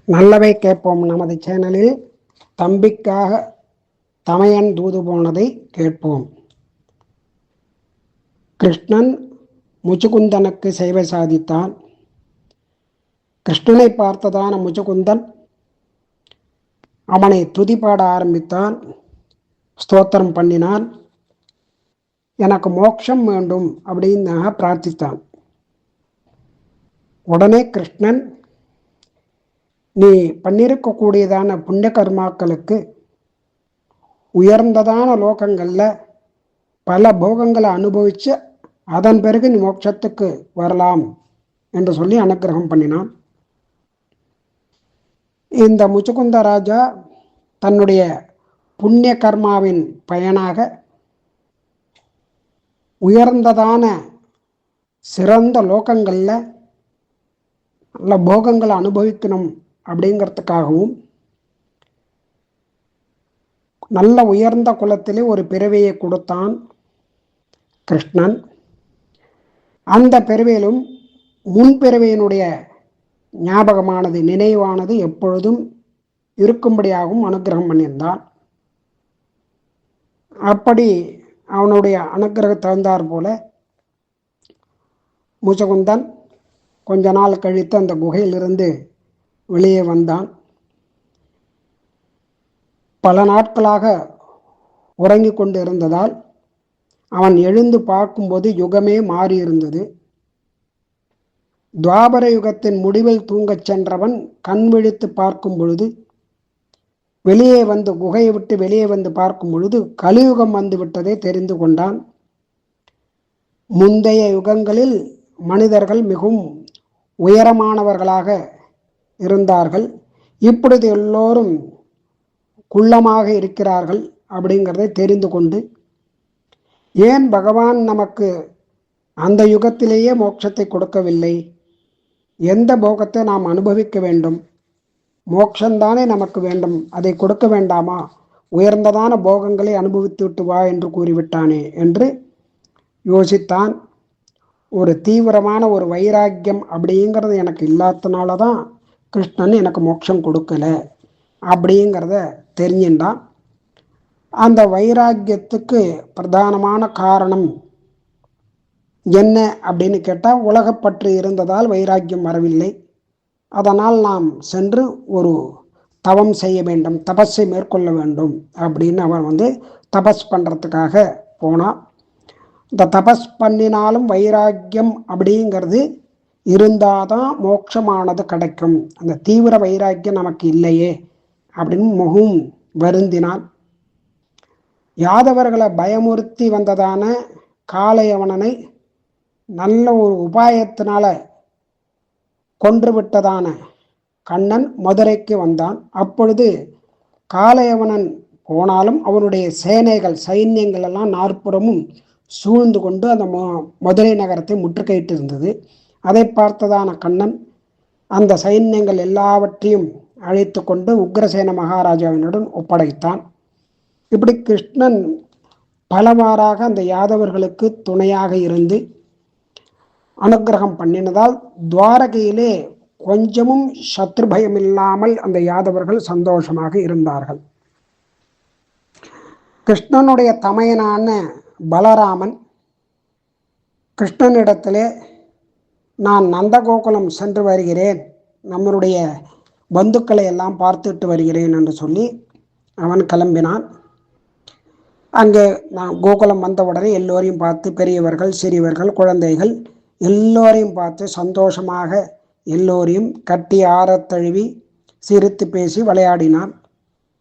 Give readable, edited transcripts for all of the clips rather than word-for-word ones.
நல்லவை கேட்போம் நமது சேனலில் தம்பிக்காக தமையன் தூது போனதை கேட்போம். கிருஷ்ணன் முச்சுகுந்தனுக்கு சேவை சாதித்தான். கிருஷ்ணனை பார்த்ததான முச்சுகுந்தன் அவனை துதிப்பாட ஆரம்பித்தான். ஸ்தோத்திரம் பண்ணினான். எனக்கு மோட்சம் வேண்டும் அப்படின்னு பிரார்த்தித்தான். உடனே கிருஷ்ணன், நீ பண்ணிருக்கக்கூடியதான புண்ணிய கர்மாக்களுக்கு உயர்ந்ததான லோகங்களில் பல போகங்களை அனுபவித்து அதன் பிறகு நீ மோட்சத்துக்கு வரலாம் என்று சொல்லி அனுக்கிரகம் பண்ணினான். இந்த முச்சுகுந்த ராஜா தன்னுடைய புண்ணிய கர்மாவின் பயனாக உயர்ந்ததான சிறந்த லோகங்களில் நல்ல போகங்களை அனுபவிக்கணும் அப்படிங்கிறதுக்காகவும் நல்ல உயர்ந்த குலத்திலே ஒரு பிறவியை கொடுத்தான் கிருஷ்ணன். அந்த பிறவியிலும் முன்பிறவியினுடைய ஞாபகமானது நினைவானது எப்பொழுதும் இருக்கும்படியாகவும் அனுக்கிரகம் பண்ணியிருந்தான். அப்படி அவனுடைய அனுக்கிரகம் தகுந்தார் போல முச்சுகுந்தன் கொஞ்ச நாள் கழித்து அந்த குகையிலிருந்து வெளியே வந்தான். பல நாட்களாக உறங்கி கொண்டு இருந்ததால் அவன் எழுந்து பார்க்கும்போது யுகமே மாறியிருந்தது. துவாபர யுகத்தின் முடிவில் தூங்கச் சென்றவன் கண் விழித்து பார்க்கும் பொழுது, வெளியே வந்து குகையை விட்டு வெளியே வந்து பார்க்கும் பொழுது கலியுகம் வந்து விட்டதை தெரிந்து கொண்டான். முந்தைய யுகங்களில் மனிதர்கள் மிகவும் உயரமானவர்களாக இருந்தார்கள். இப்பொழுது எல்லோரும் குள்ளமாக இருக்கிறார்கள் அப்படிங்கிறதை தெரிந்து கொண்டு, ஏன் பகவான் நமக்கு அந்த யுகத்திலேயே மோட்சத்தை கொடுக்கவில்லை? எந்த போகத்தை நாம் அனுபவிக்க வேண்டும்? மோட்சந்தானே நமக்கு வேண்டும், அதை கொடுக்க வேண்டாமா? உயர்ந்ததான போகங்களை அனுபவித்து விட்டு வா என்று கூறிவிட்டானே என்று யோசித்தான். ஒரு தீவிரமான ஒரு வைராக்கியம் அப்படிங்கிறது எனக்கு இல்லாதனால தான் கிருஷ்ணன் எனக்கு மோட்சம் கொடுக்கல அப்படிங்கிறத தெரிஞ்சின்றான். அந்த வைராக்கியத்துக்கு பிரதானமான காரணம் என்ன அப்படின்னு கேட்டால், உலகப்பற்று இருந்ததால் வைராக்கியம் வரவில்லை. அதனால் நாம் சென்று ஒரு தவம் செய்ய வேண்டும், தபஸை மேற்கொள்ள வேண்டும் அப்படின்னு அவன் தபஸ் பண்ணுறதுக்காக போனான். இந்த தபஸ் பண்ணினாலும் வைராக்கியம் அப்படிங்கிறது இருந்தால் தான் மோட்சமானது கிடைக்கும். அந்த தீவிர வைராக்கியம் நமக்கு இல்லையே அப்படின்னு முகம் வருந்தினான். யாதவர்களை பயமுறுத்தி வந்ததான காளையவனனை நல்ல ஒரு உபாயத்தினால கொன்றுவிட்டதான கண்ணன் மதுரைக்கு வந்தான். அப்பொழுது காளையவனன் போனாலும் அவனுடைய சைன்யங்கள் எல்லாம் நாற்புறமும் சூழ்ந்து கொண்டு அந்த மதுரை நகரத்தை முற்றுகையிட்டு இருந்தது. அதை பார்த்ததான கண்ணன் அந்த சைன்யங்கள் எல்லாவற்றையும் அழைத்து கொண்டு உக்ரசேன மகாராஜாவினுடன் ஒப்படைத்தான். இப்படி கிருஷ்ணன் பலவாறாக அந்த யாதவர்களுக்கு துணையாக இருந்து அனுக்கிரகம் பண்ணினதால் துவாரகையிலே கொஞ்சமும் சத்ரு பயம் இல்லாமல் அந்த யாதவர்கள் சந்தோஷமாக இருந்தார்கள். கிருஷ்ணனுடைய தமையனான பலராமன் கிருஷ்ணனிடத்திலே, நான் நந்தகோகுலம் சென்று வருகிறேன், நம்மளுடைய பந்துக்களை எல்லாம் பார்த்துட்டு வருகிறேன் என்று சொல்லி அவன் கிளம்பினான். அங்கே நான் கோகுலம் வந்தவுடனே எல்லோரையும் பார்த்து, பெரியவர்கள் சிறியவர்கள் குழந்தைகள் எல்லோரையும் பார்த்து சந்தோஷமாக எல்லோரையும் கட்டி ஆறத் தழுவி சிரித்து பேசி விளையாடினான்.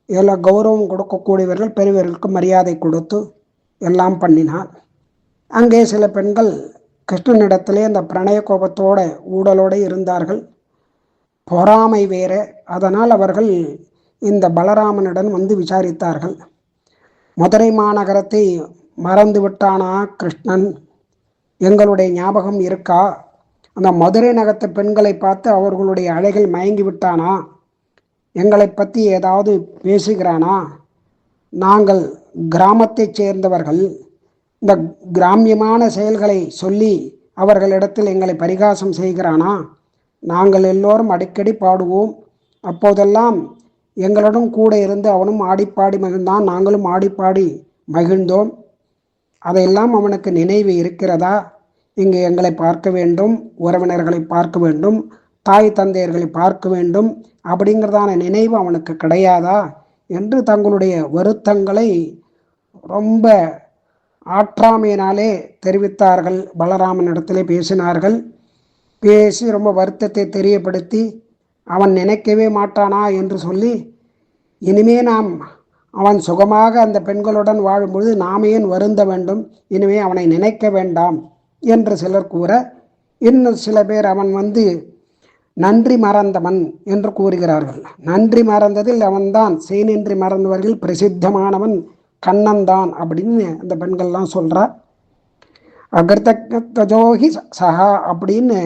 எல்லாம் கௌரவம் கொடுக்கக்கூடியவர்கள் பெரியவர்களுக்கு மரியாதை கொடுத்து எல்லாம் பண்ணினான். அங்கே சில பெண்கள் கிருஷ்ணனிடத்திலே அந்த பிரணய கோபத்தோட ஊடலோடு இருந்தார்கள். பொறாமை வேற. அதனால் அவர்கள் இந்த பலராமனிடம் வந்து விசாரித்தார்கள். மதுரை மாநகரத்தை மறந்து விட்டானா கிருஷ்ணன்? எங்களுடைய ஞாபகம் இருக்கா? அந்த மதுரை நகரத்து பெண்களை பார்த்து அவர்களுடைய அழகில் மயங்கி விட்டானா? எங்களை பற்றி ஏதாவது பேசுகிறானா? நாங்கள் கிராமத்தை சேர்ந்தவர்கள். இந்த கிராமியமான செயல்களை சொல்லி அவர்களிடத்தில் எங்களை பரிகாசம் செய்கிறானா? நாங்கள் எல்லோரும் அடிக்கடி பாடுவோம், அப்போதெல்லாம் எங்களுடன் கூட இருந்து அவனும் ஆடிப்பாடி மகிழ்ந்தான், நாங்களும் ஆடிப்பாடி மகிழ்ந்தோம். அதையெல்லாம் அவனுக்கு நினைவு இருக்கிறதா? இங்கு எங்களை பார்க்க வேண்டும், உறவினர்களை பார்க்க வேண்டும், தாய் தந்தையர்களை பார்க்க வேண்டும் அப்படிங்கிறதான நினைவு அவனுக்கு கிடையாதா என்று தங்களுடைய வருத்தங்களை ரொம்ப ஆற்றாமையினாலே தெரிவித்தார்கள். பலராமன் இடத்திலே பேசினார்கள். பேசி ரொம்ப வருத்தத்தை தெரியப்படுத்தி அவன் நினைக்கவே மாட்டானா என்று சொல்லி, இனிமே நாம் அவன் சுகமாக அந்த பெண்களுடன் வாழும்பொழுது நாம் ஏன் வருந்த வேண்டும், இனிமே அவனை நினைக்க வேண்டாம் என்று சிலர் கூற, இன்னும் சில பேர் அவன் நன்றி மறந்தவன் என்று கூறுகிறார்கள். நன்றி மறந்ததில் அவன்தான், செய்நின்றி மறந்தவர்கள் பிரசித்தமானவன் கண்ணன்தான் அப்படின்னு அந்த பெண்கள்லாம் சொல்றா. அகர்த்தஜோகி சஹா அப்படின்னு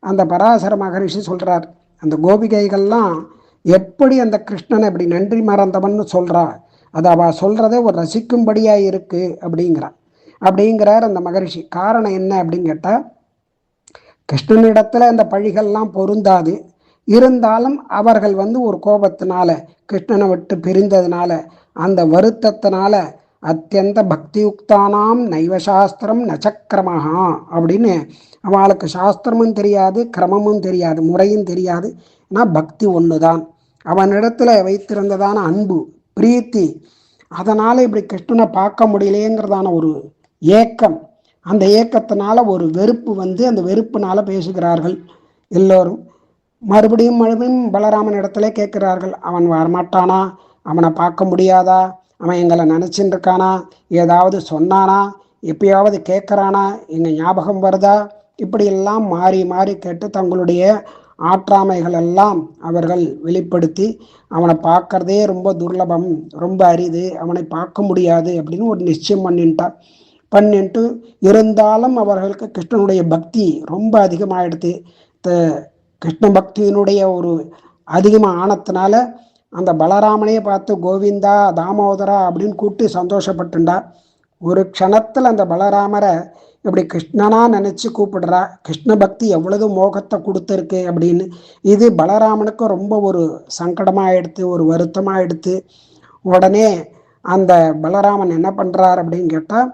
அந்த பராசர மகரிஷி சொல்றார். அந்த கோபிகைகள்லாம் எப்படி அந்த கிருஷ்ணனை இப்படி நன்றி மறந்தவன் சொல்றா, அது அவ சொல்றதே ஒரு ரசிக்கும்படியா இருக்கு அப்படிங்கிறார் அந்த மகரிஷி. காரணம் என்ன அப்படின்னு கேட்டா, கிருஷ்ணனிடத்துல அந்த பழிகள்லாம் பொருந்தாது. இருந்தாலும் அவர்கள் ஒரு கோபத்தினால, கிருஷ்ணனை விட்டு பிரிந்ததுனால, அந்த வருத்தத்தினால அத்தியந்த பக்தியுக்தானாம் நைவசாஸ்திரம் நச்சக்கிரமஹா அப்படின்னு அவளுக்கு சாஸ்திரமும் தெரியாது, கிரமமும் தெரியாது, முறையும் தெரியாது. ஆனால் பக்தி ஒன்று தான். அவனிடத்துல வைத்திருந்ததான அன்பு, பிரீத்தி, அதனால் இப்படி கிருஷ்ணனை பார்க்க முடியலையேங்கிறதான ஒரு ஏக்கம், அந்த ஏக்கத்தினால ஒரு வெறுப்பு அந்த வெறுப்புனால பேசுகிறார்கள் எல்லோரும். மறுபடியும் பலராமன் இடத்துல கேட்கிறார்கள், அவன் வரமாட்டானா, அவனை பார்க்க முடியாதா, அவன் எங்களை நினச்சின்னு இருக்கானா, ஏதாவது சொன்னானா, எப்பயாவது கேட்குறானா, எங்கள் ஞாபகம் வருதா, இப்படியெல்லாம் மாறி மாறி கேட்டு தங்களுடைய ஆற்றாமைகள் எல்லாம் அவர்கள் வெளிப்படுத்தி, அவனை பார்க்கறதே ரொம்ப துர்லபம், ரொம்ப அரிது, அவனை பார்க்க முடியாது அப்படின்னு ஒரு நிச்சயம் பண்ணிட்டு இருந்தாலும் அவர்களுக்கு கிருஷ்ணனுடைய பக்தி ரொம்ப அதிகமாகிடுது. கிருஷ்ண பக்தியினுடைய ஒரு அதிகமாக ஆனத்தினால அந்த பலராமனையே பார்த்து கோவிந்தா தாமோதரா அப்படின்னு கூப்பிட்டு சந்தோஷப்பட்டுண்டா. ஒரு க்ஷணத்தில் அந்த பலராமரை இப்படி கிருஷ்ணனா நினச்சி கூப்பிடுறா. கிருஷ்ண பக்தி எவ்வளவு மோகத்தை கொடுத்துருக்கு அப்படின்னு. இது பலராமனுக்கு ரொம்ப ஒரு சங்கடமாக எடுத்து, ஒரு வருத்தமாக எடுத்து, உடனே அந்த பலராமன் என்ன பண்ணுறார் அப்படின்னு கேட்டால்,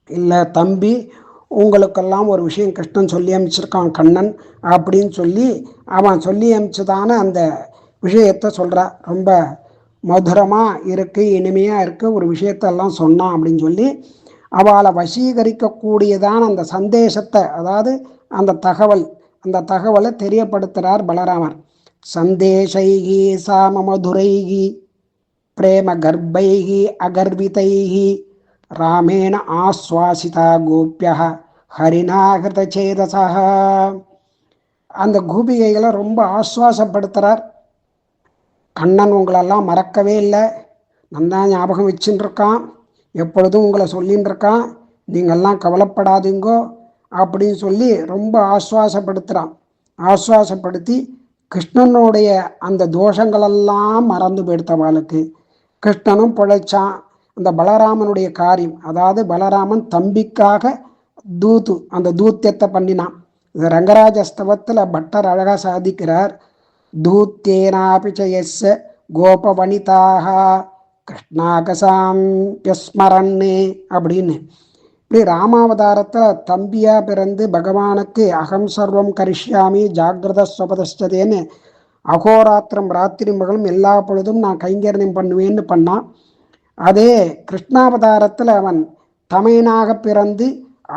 இல்லை தம்பி, உங்களுக்கெல்லாம் ஒரு விஷயம் கிருஷ்ணன் சொல்லி அனுப்பிச்சிருக்கான் கண்ணன் அப்படின்னு சொல்லி அவன் சொல்லி அனுப்பிச்சதான அந்த விஷயத்தை சொல்கிறா. ரொம்ப மதுரமாக இருக்குது, இனிமையாக இருக்குது, ஒரு விஷயத்தெல்லாம் சொன்னான் அப்படின்னு சொல்லி அவளை வசீகரிக்கக்கூடியதான அந்த சந்தேசத்தை, அதாவது அந்த தகவலை தெரியப்படுத்துகிறார் பலராமர். சந்தேஷைகி சாம மதுரைகி பிரேம கர்ப்பைகி அகர்விதைகி ராமேண ஆஸ்வாசிதா கோபியா ஹரிநாகிருத சேதசா. அந்த கோபிகைகளை ரொம்ப ஆஸ்வாசப்படுத்துகிறார். கண்ணன் உங்களெல்லாம் மறக்கவே இல்லை, நன்னா ஞாபகம் வச்சுன்னு இருக்கான், எப்பொழுதும் உங்களை சொல்லின்னு இருக்கான், நீங்கள்லாம் கவலைப்படாதீங்கோ அப்படின்னு சொல்லி ரொம்ப ஆஸ்வாசப்படுத்துகிறான். ஆஸ்வாசப்படுத்தி கிருஷ்ணனுடைய அந்த தோஷங்களெல்லாம் மறந்து போயிடுத்தவாளுக்கு. கிருஷ்ணனும் பிழைச்சான். அந்த பலராமனுடைய காரியம், அதாவது பலராமன் தம்பிக்காக அந்த தூத்தியத்தை பண்ணினான். இது ரங்கராஜஸ்தவத்தில் பட்டர் அழகாக சாதிக்கிறார். தூத்தேனாபிச்சயஸ்ஸ கோபவனிதாக கிருஷ்ணாகசாம்பியஸ்மரன்னு அப்படின்னு. இப்படி ராமாவதாரத்தில் தம்பியா பிறந்து பகவானுக்கு அகம் சர்வம் கரிஷ்யாமி ஜாகிரத ஸ்வபதஷ்டதேன்னு அகோராத்திரம் ராத்திரி மகளும் எல்லா பொழுதும் நான் கைங்கரியம் பண்ணுவேன்னு பண்ணான். அதே கிருஷ்ணாவதாரத்தில் அவன் தமையனாக பிறந்து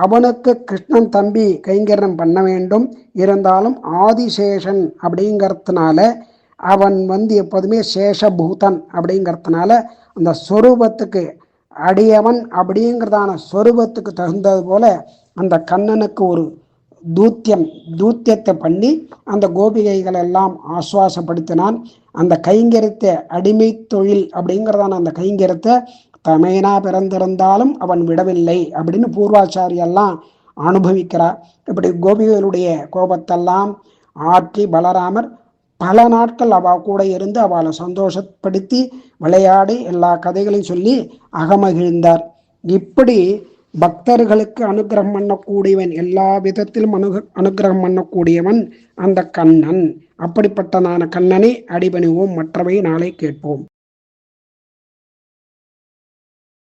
அவனுக்கு கிருஷ்ணன் தம்பி கைங்கரியம் பண்ண வேண்டும். இருந்தாலும் ஆதிசேஷன் அப்படிங்கிறதுனால அவன் எப்போதுமே சேஷபூதன் அப்படிங்கிறதுனால அந்த ஸ்வரூபத்துக்கு அடியவன் அப்படிங்கிறதான ஸ்வரூபத்துக்கு தகுந்தது போல அந்த கண்ணனுக்கு ஒரு தூத்தியத்தை பண்ணி அந்த கோபிகைகள் எல்லாம் ஆஸ்வாசப்படுத்தினான். அந்த கைங்கரியத்தை, அடிமை தொழில் அப்படிங்கிறதான அந்த கைங்கரியத்தை தமையனா பிறந்திருந்தாலும் அவன் விடவில்லை அப்படின்னு பூர்வாச்சாரியெல்லாம் அனுபவிக்கிறார். இப்படி கோபிகளுடைய கோபத்தெல்லாம் ஆற்றி பலராமர் பல நாட்கள் அவள் கூட இருந்து அவளை சந்தோஷப்படுத்தி விளையாடி எல்லா கதைகளையும் சொல்லி அகமகிழ்ந்தார். இப்படி பக்தர்களுக்கு அனுகிரகம் பண்ணக்கூடியவன், எல்லா விதத்திலும் அனுகிரகம் பண்ணக்கூடியவன் அந்த கண்ணன் அப்படிப்பட்டதான கண்ணனை அடிபணிவோம். மற்றவை நாளை கேட்போம்.